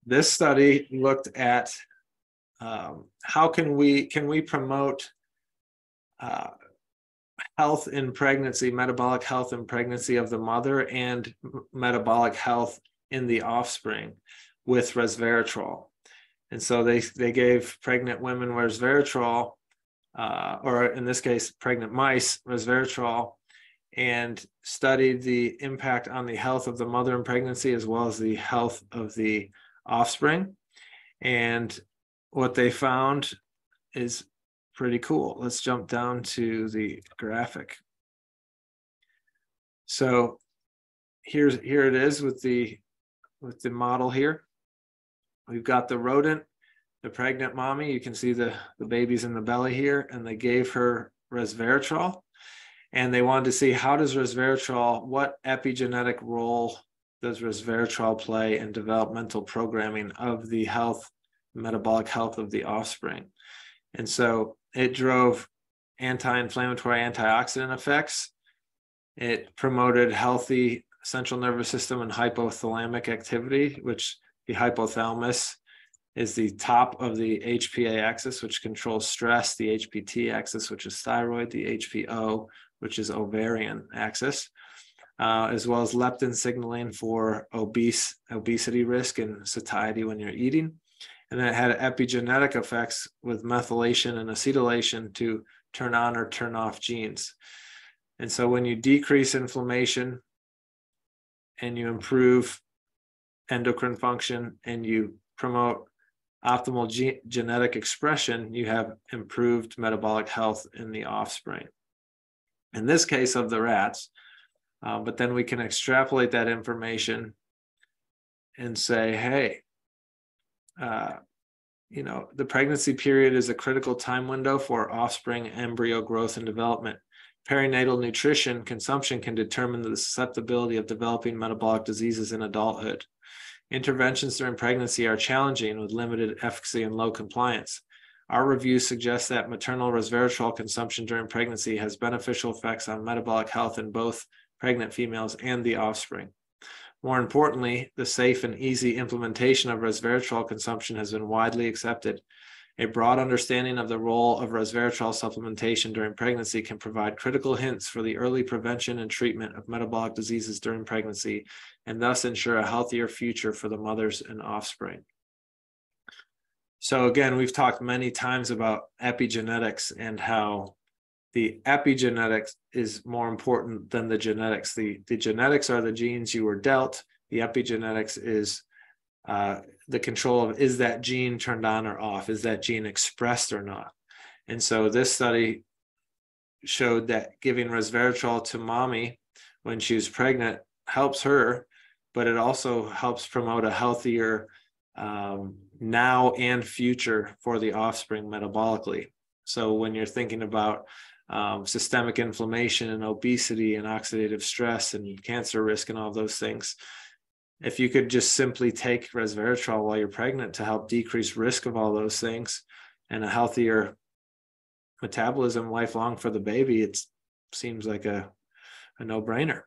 This study looked at how can we promote health in pregnancy, metabolic health in pregnancy of the mother, and metabolic health in the offspring with resveratrol. And so they gave pregnant women resveratrol, or in this case, pregnant mice resveratrol, and studied the impact on the health of the mother in pregnancy as well as the health of the offspring. And what they found is pretty cool. Let's jump down to the graphic. So here it is with the model here. We've got the rodent, the pregnant mommy. You can see the baby's in the belly here, and they gave her resveratrol. And they wanted to see how does resveratrol, what epigenetic role does resveratrol play in developmental programming of the health, metabolic health of the offspring. And so it drove anti-inflammatory, antioxidant effects. It promoted healthy central nervous system and hypothalamic activity, which the hypothalamus is the top of the HPA axis, which controls stress, the HPT axis, which is thyroid, the HPO, which is ovarian axis, as well as leptin signaling for obesity risk and satiety when you're eating. And then it had epigenetic effects with methylation and acetylation to turn on or turn off genes. And so when you decrease inflammation and you improve endocrine function and you promote optimal genetic expression, you have improved metabolic health in the offspring. In this case of the rats, but then we can extrapolate that information and say, hey, the pregnancy period is a critical time window for offspring embryo growth and development. Perinatal nutrition consumption can determine the susceptibility of developing metabolic diseases in adulthood. Interventions during pregnancy are challenging with limited efficacy and low compliance. Our review suggests that maternal resveratrol consumption during pregnancy has beneficial effects on metabolic health in both pregnant females and the offspring. More importantly, the safe and easy implementation of resveratrol consumption has been widely accepted. A broad understanding of the role of resveratrol supplementation during pregnancy can provide critical hints for the early prevention and treatment of metabolic diseases during pregnancy, and thus ensure a healthier future for the mothers and offspring. So again, we've talked many times about epigenetics and how the epigenetics is more important than the genetics. The genetics are the genes you were dealt. The epigenetics is the control of, is that gene turned on or off? Is that gene expressed or not? And so this study showed that giving resveratrol to mommy when she was pregnant helps her, but it also helps promote a healthier now and future for the offspring metabolically. So when you're thinking about systemic inflammation and obesity and oxidative stress and cancer risk and all those things, if you could just simply take resveratrol while you're pregnant to help decrease risk of all those things and a healthier metabolism lifelong for the baby, it seems like a no-brainer.